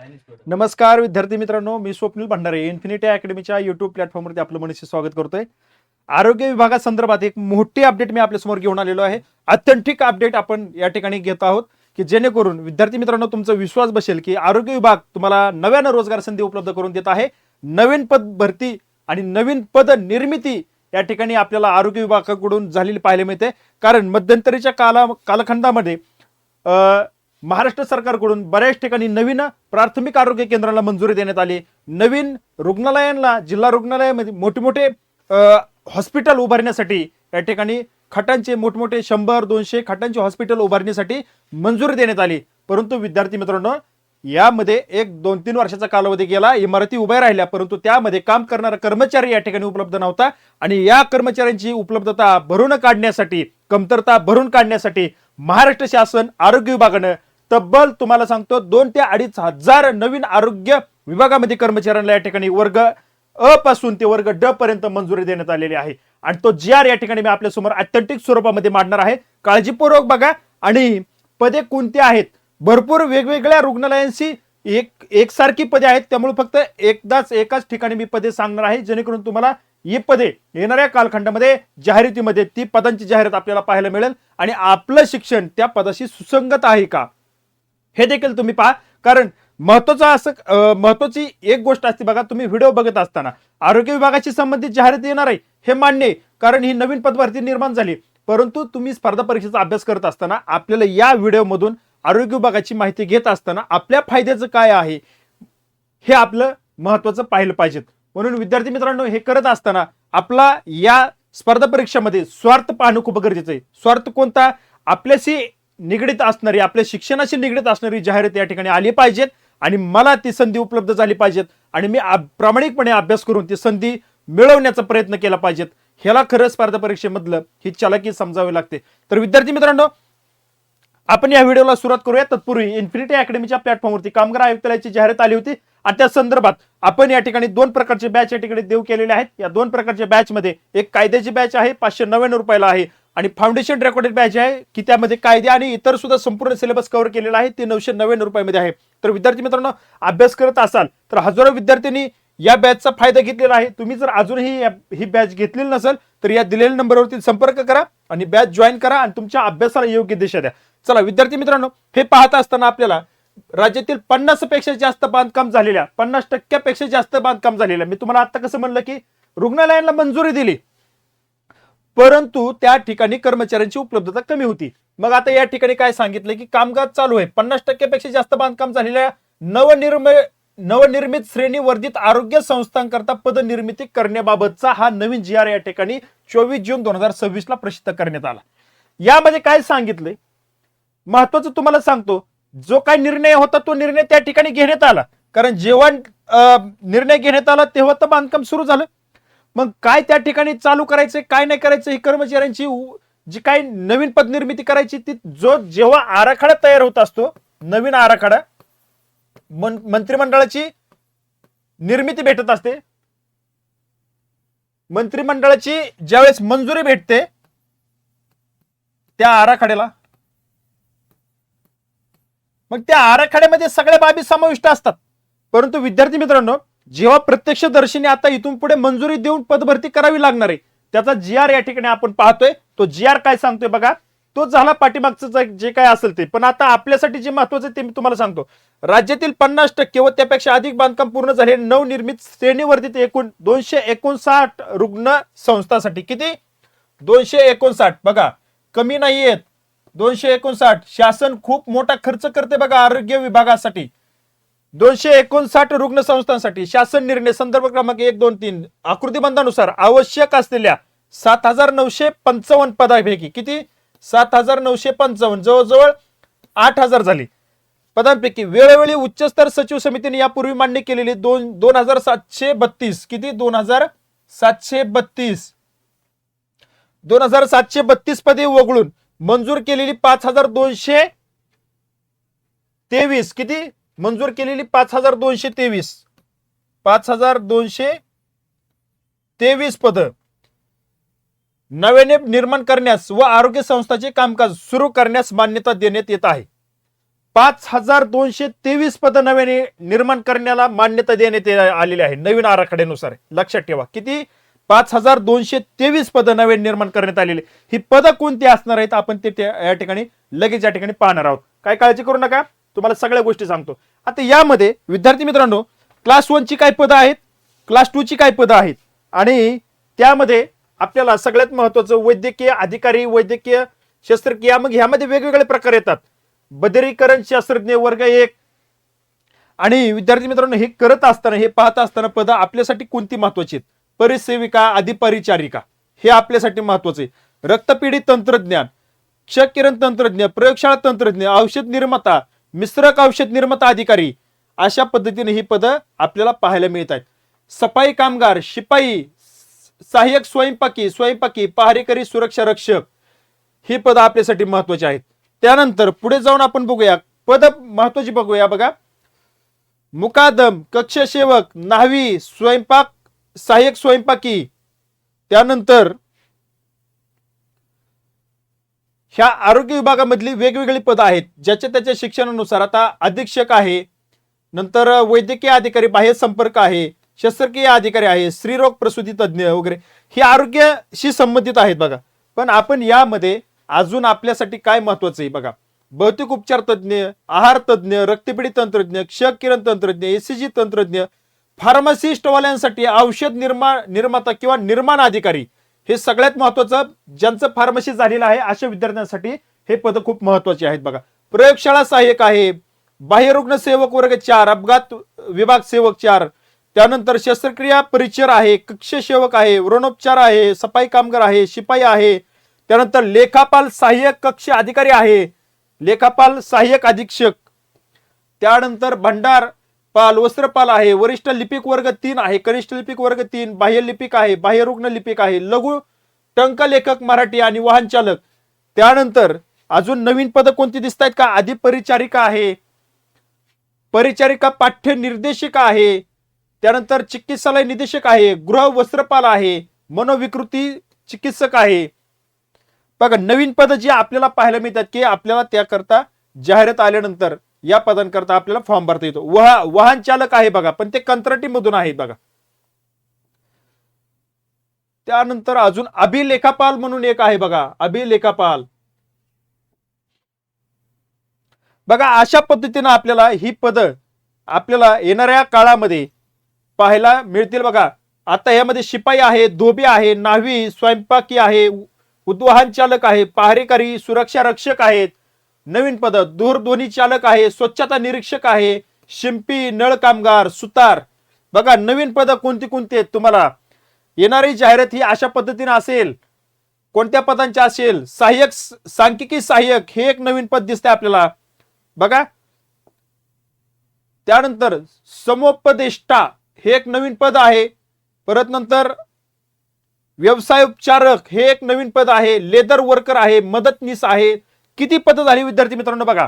नमस्कार विद्यार्थी मित्रांनो, मी स्वप्नील भंडारे इन्फिनिटी अकॅडमीच्या YouTube प्लॅटफॉर्मवरती आपलं मनसे स्वागत करतोय। आरोग्य विभागासंदर्भात एक मोठी अपडेट मी आपल्या समोर घेऊन आलेलो आहे। अत्यंतिक अपडेट आपण या ठिकाणी घेत आहोत की जेणेकरून विद्यार्थी मित्रांनो तुमचा विश्वास बसेल की आरोग्य विभाग तुम्हाला नव्यानं रोजगार संधी उपलब्ध करून देत आहे। नवीन पद भरती आणि नवीन पद निर्मिती या ठिकाणी आपल्याला आरोग्य विभागाकडून झालेली पाहायला मिळते। कारण मध्यंतरीच्या कालखंडामध्ये महाराष्ट्र सरकारकडून बऱ्याच ठिकाणी नवीन प्राथमिक आरोग्य केंद्राला मंजुरी देण्यात आली। नवीन रुग्णालयांना जिल्हा रुग्णालयामध्ये मोठे हॉस्पिटल उभारण्यासाठी या ठिकाणी खाटांचे मोठमोठे 100-200 खाटांचे हॉस्पिटल उभारण्यासाठी मंजुरी देण्यात आली। परंतु विद्यार्थी मित्रांनो यामध्ये 1-2-3 वर्षाचा कालावधी गेला, इमारती उभ्या राहिल्या, परंतु त्यामध्ये काम करणारा कर्मचारी या ठिकाणी उपलब्ध नव्हता। आणि या कर्मचाऱ्यांची उपलब्धता भरून काढण्यासाठी, कमतरता भरून काढण्यासाठी महाराष्ट्र शासन आरोग्य विभागाने तब्बल तुम्हाला सांगतो 2 ते 2.5 हजार नवीन आरोग्य विभागामध्ये कर्मचाऱ्यांना या ठिकाणी वर्ग अ पासून ते वर्ग ड पर्यंत मंजुरी देण्यात आलेली आहे। आणि तो जी-आर या ठिकाणी मी आपल्या समोर अत्यंतिक स्वरूपामध्ये मांडणार आहे। काळजीपूर्वक बघा। आणि पदे कोणती आहेत, भरपूर वेगवेगळ्या रुग्णालयांशी एकसारखी पदे आहेत, त्यामुळे फक्त एकाच ठिकाणी मी पदे सांगणार आहे जेणेकरून तुम्हाला ही पदे येणाऱ्या कालखंडामध्ये जाहिरातीमध्ये ती पदांची जाहिरात आपल्याला पाहायला मिळेल आणि आपलं शिक्षण त्या पदाशी सुसंगत आहे का हे देखील तुम्ही पहा। कारण महत्वाची एक गोष्ट असते बघा, तुम्ही व्हिडिओ बघत असताना आरोग्य विभागाशी संबंधित जाहिरात येणार आहे हे मान्य आहे, कारण ही नवीन पदभरती निर्माण झाली। परंतु तुम्ही स्पर्धा परीक्षेचा अभ्यास करत असताना आपल्याला या व्हिडिओमधून आरोग्य विभागाची माहिती घेत असताना आपल्या फायद्याचं काय आहे हे आपलं महत्वाचं पाहिलं पाहिजे। म्हणून विद्यार्थी मित्रांनो हे करत असताना आपला या स्पर्धा परीक्षेमध्ये स्वार्थ पाहणं खूप गरजेचं आहे। स्वार्थ कोणता? आपल्याशी निगडित असणारी, आपल्या शिक्षणाशी निगडित असणारी जाहिरात या ठिकाणी आली पाहिजेत आणि मला ती संधी उपलब्ध झाली पाहिजेत आणि मी प्रामाणिकपणे अभ्यास करून ती संधी मिळवण्याचा प्रयत्न केला पाहिजेत। ह्याला खरं स्पर्धा परीक्षेमधलं ही चालाकी समजावी लागते। तर विद्यार्थी मित्रांनो आपण या व्हिडिओला सुरुवात करूया। तत्पूर्वी इन्फिनिटी अकॅडमीच्या प्लॅटफॉर्मवरती कामगार आयुक्तालयाची जाहिरात आली होती आणि त्या संदर्भात आपण या ठिकाणी 2 प्रकारचे बॅच या ठिकाणी देऊ केलेले आहेत। या 2 प्रकारच्या बॅच मध्ये एक कायद्याची बॅच आहे 599 रुपयाला आहे आणि फाउंडेशन रेकॉर्डेड बॅच आहे की त्यामध्ये कायदे आणि इतर सुद्धा संपूर्ण सिलेबस कव्हर केलेला आहे, ते 999 रुपयामध्ये आहे। तर विद्यार्थी मित्रांनो अभ्यास करत असाल तर हजारो विद्यार्थ्यांनी या बॅचचा फायदा घेतलेला आहे। तुम्ही जर अजूनही ही बॅच घेतलेली नसेल तर या दिलेल्या नंबरवरती संपर्क करा आणि बॅच जॉईन करा आणि तुमच्या अभ्यासाला योग्य दिशा द्या। चला विद्यार्थी मित्रांनो हे पाहत असताना आपल्याला राज्यातील 50 पेक्षा जास्त बांधकाम झालेल्या 50% जास्त बांधकाम झालेल्या, मी तुम्हाला आता कसं म्हणलं की रुग्णालयांना मंजुरी दिली परंतु त्या ठिकाणी कर्मचाऱ्यांची उपलब्धता कमी होती। मग आता या ठिकाणी काय सांगितलं की कामकाज चालू आहे, 50% पेक्षा जास्त बांधकाम झालेल्या नवनिर्मित श्रेणी वर्धित आरोग्य संस्थांकरता पदनिर्मिती करण्याबाबतचा हा नवीन जी-आर या ठिकाणी 24 जून 2026 ला प्रसिद्ध करण्यात आला। यामध्ये काय सांगितलंय महत्वाचं तुम्हाला सांगतो, जो काय निर्णय होता तो निर्णय त्या ठिकाणी घेण्यात आला, कारण जेव्हा निर्णय घेण्यात आला तेव्हा तर बांधकाम सुरू झालं। मग काय त्या ठिकाणी चालू करायचं काय नाही करायचं ही कर्मचाऱ्यांची जी काही नवीन पद निर्मिती करायची ती जेव्हा आराखडा तयार होत असतो, नवीन आराखडा मंत्रिमंडळाची निर्मिती भेटत असते, मंत्रिमंडळाची ज्यावेळेस मंजुरी भेटते त्या आराखड्याला, मग त्या आराखड्यामध्ये सगळ्या बाबी समाविष्ट असतात। परंतु विद्यार्थी मित्रांनो जेव्हा प्रत्यक्षदर्शीने आता इथून पुढे मंजुरी देऊन पदभरती करावी लागणार आहे त्याचा जी-आर या ठिकाणी आपण पाहतोय। तो जी-आर काय सांगतोय बघा, तो झाला पाठीमागचं जे काय असेल ते, पण आता आपल्यासाठी जे महत्वाचं ते मी तुम्हाला सांगतो। राज्यातील 50% व त्यापेक्षा अधिक बांधकाम पूर्ण झाले नवनिर्मित श्रेणीवर्धित एकूण 259 रुग्ण संस्थांसाठी, किती 259 बघा, कमी नाहीयेत 259। शासन खूप मोठा खर्च करते बघा आरोग्य विभागासाठी। 259 रुग्ण संस्थांसाठी शासन निर्णय संदर्भ क्रमांक 1, 2, 3 आकृतीबंधानुसार आवश्यक असलेल्या 7955 पदांपैकी किती 7955 जवळजवळ 8000 झाली पदांपैकी वेळोवेळी उच्चस्तर सचिव समितीने यापूर्वी मान्य केलेली 2732 किती 2732 पदे वगळून मंजूर केलेली 5223 किती मंजूर केलेली 5223 पद नव्याने निर्माण करण्यास व आरोग्य संस्थांचे कामकाज सुरू करण्यास मान्यता देण्यात येत आहे। 5223 पदं नव्याने निर्माण करण्याला मान्यता देण्यात आलेली आहे नवीन आराखड्यानुसार. लक्षात ठेवा किती 5223 पदं नव्याने निर्माण करण्यात आलेली. ही पदं कोणती असणार आहेत आपण ते या ठिकाणी लगेच या ठिकाणी पाहणार आहोत. काय काळजी करू नका, तुम्हाला सगळ्या गोष्टी सांगतो. आता यामध्ये विद्यार्थी मित्रांनो क्लास 1 ची काय पदं आहेत, क्लास 2 ची काय पदं आहेत आणि त्यामध्ये आपल्याला सगळ्यात महत्वाचं वैद्यकीय अधिकारी, वैद्यकीय शस्त्रक्रिया, मग ह्यामध्ये वेगवेगळे प्रकार येतात. बदरीकरण शास्त्रज्ञ वर्ग 1 आणि विद्यार्थी मित्रांनो हे करत असताना, हे पाहत असताना पदं आपल्यासाठी कोणती महत्वाची आहेत. परिसेविका, अधिपरिचारिका हे आपल्यासाठी महत्वाचे. रक्तपिढी तंत्रज्ञान, क्ष किरण तंत्रज्ञ, प्रयोगशाळा तंत्रज्ञ, औषध निर्माता, मिश्रक औषध निर्माता अधिकारी, अशा पद्धतीने ही पदं आपल्याला पाहायला मिळत आहेत. सफाई कामगार, शिपाई, सहाय्यक स्वयंपाकी, पहारेकरी, सुरक्षा रक्षक ही पदं आपल्यासाठी महत्वाची आहेत. त्यानंतर पुढे जाऊन आपण बघूया पद महत्वाची बघूया बघा. मुकादम, कक्षसेवक, न्हावी, स्वयंपाक, सहाय्यक स्वयंपाकी. त्यानंतर ह्या आरोग्य विभागामधली वेगवेगळी पदं आहेत ज्याच्या त्याच्या शिक्षणानुसार. आता अधीक्षक आहे, नंतर वैद्यकीय अधिकारी, बाह्य संपर्क आहे, शस्त्रक्रिया अधिकारी आहे, स्त्रीरोग प्रसूती तज्ज्ञ वगैरे हे आरोग्याशी संबंधित आहेत बघा. पण आपण यामध्ये अजून आपल्यासाठी काय महत्वाचं आहे बघा. भौतिक उपचार तज्ज्ञ, आहार तज्ज्ञ, रक्तपिढी तंत्रज्ञ, क्ष किरण तंत्रज्ञ, ECG तंत्रज्ञ, फार्मासिस्ट वाल्यांसाठी औषध निर्माता किंवा निर्माण अधिकारी हे सगळ्यात महत्वाचं, ज्यांचं फार्मसी झालेलं आहे अशा विद्यार्थ्यांसाठी हे पद खूप महत्वाचे आहेत बघा. प्रयोगशाळा सहाय्यक आहे, बाह्यरुग्ण सेवक वर्ग 4, अपघात विभाग सेवक 4, त्यानंतर शस्त्रक्रिया परिचर आहे, कक्ष सेवक आहे, व्रणोपचार आहे, सफाई कामगार आहे, शिपाई आहे, त्यानंतर लेखापाल सहाय्यक कक्ष अधिकारी आहे, लेखापाल सहाय्यक अधीक्षक, त्यानंतर भंडार पाल, वस्त्रपाल आहे, वरिष्ठ लिपिक वर्ग 3 आहे, कनिष्ठ लिपिक वर्ग 3, बाह्य लिपिक आहे, बाह्य रुग्ण लिपिक आहे, लघु टंक लेखक मराठी आणि वाहन चालक. त्यानंतर अजून नवीन पद कोणती दिसत आहेत का. अधिपरिचारिका आहे, परिचारिका पाठ्य निर्देशिका आहे, त्यानंतर चिकित्सालय निदेशक आहे, गृह वस्त्रपाल आहे, मनोविकृती चिकित्सक आहे. बघा नवीन पद जी आपल्याला पाहायला मिळतात की आपल्याला त्याकरता जाहिरात आल्यानंतर या पदांकरता आपल्याला फॉर्म भरता येतो. वाहन चालक आहे बघा, पण ते कंत्राटी मधून आहे बघा. त्यानंतर अजून अभिलेखापाल म्हणून एक आहे बघा, अभिलेखापाल. बघा अशा पद्धतीने आपल्याला ही पद आपल्याला येणाऱ्या काळामध्ये पाहायला मिळतील बघा. आता यामध्ये शिपाई आहे, धोबी आहे, न्हावी, स्वयंपाकी आहे, उद्वाहन चालक आहे, पहारेकरी, सुरक्षा रक्षक आहेत. नवीन पद दूरध्वनी चालक आहे, स्वच्छता निरीक्षक आहे, शिंपी, नळ कामगार, सुतार. बघा नवीन पद कोणती कोणती आहेत. तुम्हाला येणारी जाहिरात ही अशा पद्धतीने असेल. कोणत्या पदांची असेल. सहाय्यक, सांख्यिकी सहाय्यक हे एक नवीन पद दिसतंय आपल्याला बघा. त्यानंतर समुपदेष्टा हे एक नवीन पद आहे. परत नंतर व्यवसाय उपचारक हे एक नवीन पद आहे. लेदर वर्कर आहे, मदतनीस आहे. किती पद झाली विद्यार्थी मित्रांनो बघा.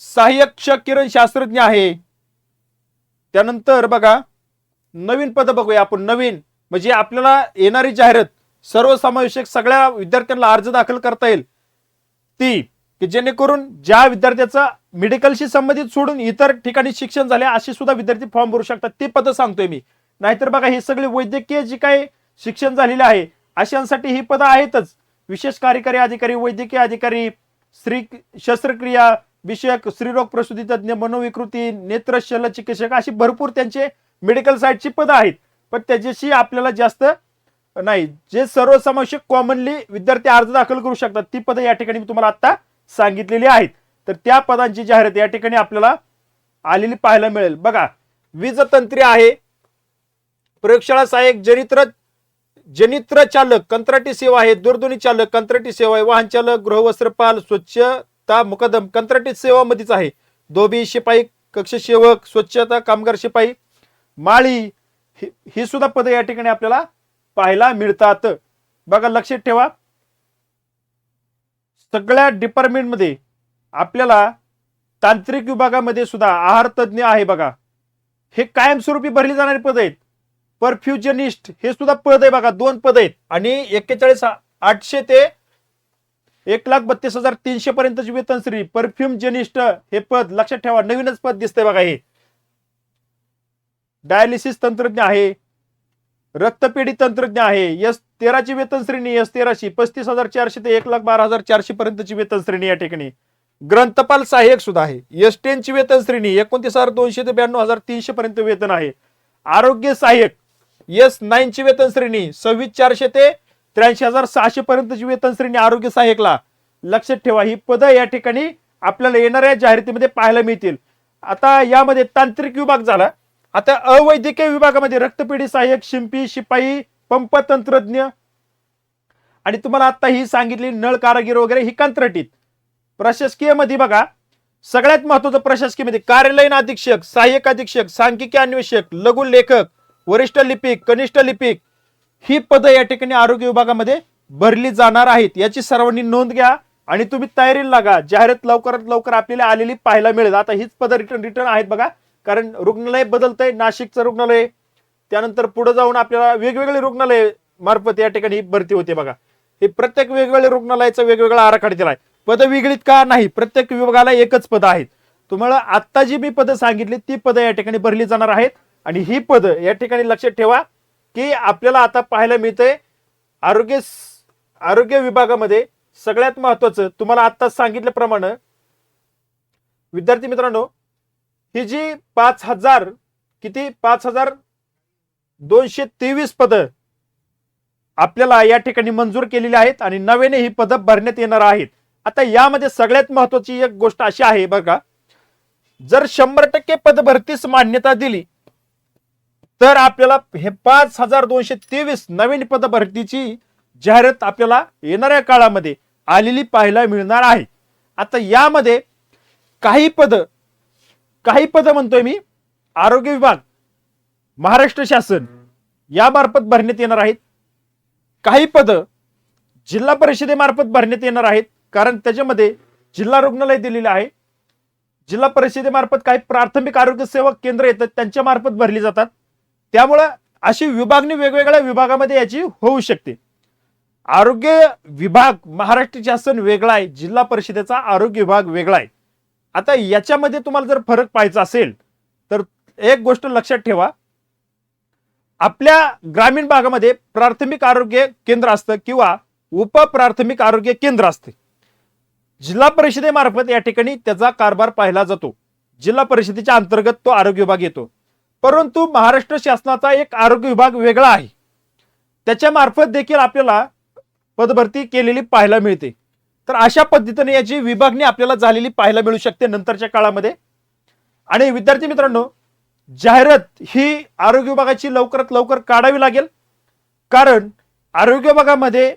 सहाय्यक क्ष किरण शास्त्रज्ञ आहे. त्यानंतर बघा नवीन पद बघूया आपण. नवीन म्हणजे आपल्याला येणारी जाहिरात सर्वसमावेशक सगळ्या विद्यार्थ्यांना अर्ज दाखल करता येईल ती, की जेणेकरून ज्या विद्यार्थ्याचा मेडिकलशी संबंधित सोडून इतर ठिकाणी शिक्षण झाले असे सुद्धा विद्यार्थी फॉर्म भरू शकतात. ती पद सांगतोय मी. नाहीतर बघा हे सगळे वैद्यकीय जे काही शिक्षण झालेले आहे अशांसाठी ही पद आहेतच. विशेष कार्यकारी अधिकारी, वैद्यकीय अधिकारी, शस्त्रक्रिया विषयक, स्त्रीरोग प्रसूती तज्ज्ञ, मनोविकृती, नेत्र शल्य चिकित्सक अशी भरपूर त्यांचे मेडिकल साईडची पदं आहेत. पण त्याच्याशी आपल्याला जास्त नाही. जे सर्वसमावेशक कॉमनली विद्यार्थी अर्ज दाखल करू शकतात ती पदं या ठिकाणी मी तुम्हाला आता सांगितलेली आहेत. तर त्या पदांची जाहिरात या ठिकाणी आपल्याला आलेली पाहायला मिळेल बघा. वीज तंत्री आहे, प्रयोगशाळा सहाय्यक, जनित्र चालक, कंत्राटी सेवा आहे, दूरध्वनी चालक, कंत्राटी सेवा आहे, वाहन चालक, गृहवस्त्रपाल, स्वच्छता मुकदम कंत्राटी सेवा मध्येच आहे. धोबी, शिपाई, कक्षसेवक, स्वच्छता कामगार, शिपाई, माळी ही सुद्धा पदे या ठिकाणी आपल्याला पाहायला मिळतात बघा. लक्षात ठेवा सगळ्या डिपार्टमेंट मध्ये आपल्याला तांत्रिक विभागामध्ये सुद्धा आहार तज्ज्ञ आहे बघा. हे कायमस्वरूपी भरली जाणारी पद आहेत. परफ्युजनिस्ट हे सुद्धा पद आहे बघा. 2 पद आहेत आणि 41,800 ते 1,32,300 पर्यंतची वेतन श्रेणी. परफ्यूम जेनिस्ट हे पद लक्षात ठेवा, नवीनच पद दिसतंय बघा. हे डायलिसिस तंत्रज्ञ आहे, रक्तपेढी तंत्रज्ञ आहे. S13 ची वेतन श्रेणी, S13 ची 35,400 ते 1,12,400 पर्यंतची वेतन श्रेणी या ठिकाणी. ग्रंथपाल सहाय्यक सुद्धा आहे. S10 ची वेतन श्रेणी 29,200 ते 92,300 पर्यंत वेतन आहे. आरोग्य सहाय्यक S9 ची वेतन श्रेणी 26,400 ते 83,600 पर्यंतची वेतन श्रेणी आरोग्य सहाय्यकला. लक्षात ठेवा, ही पदं या ठिकाणी आपल्याला येणाऱ्या जाहिरातीमध्ये पाहायला मिळतील. आता यामध्ये तांत्रिक विभाग झाला. आता अवैद्यकीय विभागामध्ये रक्तपेढी सहाय्यक, शिंपी, शिपाई, पंप तंत्रज्ञ आणि तुम्हाला आता ही सांगितली नळ कारागीर वगैरे ही कंत्राटीत. प्रशासकीय मध्ये बघा, सगळ्यात महत्वाचं प्रशासकीय मध्ये कार्यालयीन अधीक्षक, सहाय्यक अधीक्षक, सांख्यिकी अन्वेषक, लघु लेखक, वरिष्ठ लिपिक, कनिष्ठ लिपिक ही पदं या ठिकाणी आरोग्य विभागामध्ये भरली जाणार आहेत. याची सर्वांनी नोंद घ्या आणि तुम्ही तयारीला लागा. जाहिरात लवकरात लवकर आपल्याला आलेली पाहायला मिळेल. आता हीच पदं रिटर्न आहेत बघा, कारण रुग्णालय बदलतंय. नाशिकचं रुग्णालय, त्यानंतर पुढे जाऊन आपल्याला वेगवेगळे रुग्णालय मार्फत या ठिकाणी भरती होते बघा. हे प्रत्येक वेगवेगळ्या रुग्णालयाचा वेगवेगळा आराखडा दिलाय. पदं वेगळीत का नाही, प्रत्येक विभागाला एकच पदं आहेत. तुम्हाला आता जी मी पदं सांगितली ती पदं या ठिकाणी भरली जाणार आहेत. आणि ही पदं या ठिकाणी लक्षात ठेवा की आपल्याला आता पाहायला मिळतंय आरोग्य विभागामध्ये सगळ्यात महत्वाचं तुम्हाला आता सांगितल्याप्रमाणे विद्यार्थी मित्रांनो, ही जी 5,223 पदं आपल्याला या ठिकाणी मंजूर केलेली आहेत आणि नव्याने ही पदं भरण्यात येणार आहेत. आता यामध्ये सगळ्यात महत्वाची एक गोष्ट अशी आहे बघा, जर 100% पद भरतीस मान्यता दिली तर आपल्याला हे 5,223 नवीन पद भरतीची जाहिरात आपल्याला येणाऱ्या काळामध्ये आलेली पाहायला मिळणार आहे. आता यामध्ये काही पद म्हणतोय मी, आरोग्य विभाग महाराष्ट्र शासन यामार्फत भरण्यात येणार आहेत. काही पद जिल्हा परिषदेमार्फत भरण्यात येणार आहेत, कारण त्याच्यामध्ये जिल्हा रुग्णालय दिलेले आहे. जिल्हा परिषदेमार्फत काही प्राथमिक आरोग्य सेवा केंद्र येतात, त्यांच्या मार्फत भरली जातात. त्यामुळे अशी विभागणी वेगवेगळ्या विभागामध्ये याची होऊ शकते. आरोग्य विभाग महाराष्ट्र शासन वेगळा आहे, जिल्हा परिषदेचा आरोग्य विभाग वेगळा आहे. आता याच्यामध्ये तुम्हाला जर फरक पाहायचा असेल तर एक गोष्ट लक्षात ठेवा, आपल्या ग्रामीण भागामध्ये प्राथमिक आरोग्य केंद्र असतं किंवा उपप्राथमिक आरोग्य केंद्र असते. जिल्हा परिषदेमार्फत या ठिकाणी त्याचा कारभार पाहिला जातो. जिल्हा परिषदेच्या अंतर्गत तो आरोग्य विभाग येतो. परंतु महाराष्ट्र शासनाचा एक आरोग्य विभाग वेगळा आहे, त्याच्या मार्फत देखील आपल्याला पदभरती केलेली पाहायला मिळते. तर अशा पद्धतीने याची विभागणी आपल्याला झालेली पाहायला मिळू शकते नंतरच्या काळामध्ये. आणि विद्यार्थी मित्रांनो, जाहिरात ही आरोग्य विभागाची लवकरात लवकर काढावी लागेल, कारण आरोग्य विभागामध्ये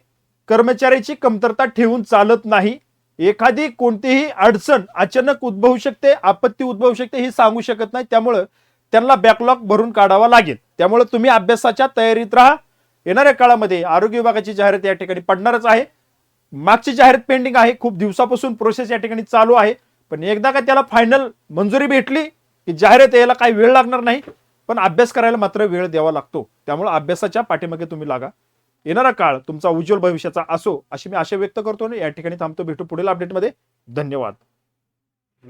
कर्मचाऱ्याची कमतरता ठेवून चालत नाही. एखादी कोणतीही अडचण अचानक उद्भवू शकते, आपत्ती उद्भवू शकते, ही सांगू शकत नाही. त्यामुळे त्यांना बॅकलॉग भरून काढावा लागेल. त्यामुळे तुम्ही अभ्यासाच्या तयारीत राहा. येणाऱ्या काळामध्ये आरोग्य विभागाची जाहिरात या ठिकाणी पडणारच आहे. मागची जाहिरात पेंडिंग आहे, खूप दिवसापासून प्रोसेस या ठिकाणी चालू आहे. पण एकदा का त्याला फायनल मंजुरी भेटली की जाहिरात यायला काही वेळ लागणार नाही, पण अभ्यास करायला मात्र वेळ द्यावा लागतो. त्यामुळे अभ्यासाच्या पाठीमागे तुम्ही लागा. येणारा काळ तुमचा उज्ज्वल भविष्याचा असो अशी मी आशा व्यक्त करतो. या ठिकाणी थांबतो, भेटू पुढील अपडेटमध्ये. धन्यवाद.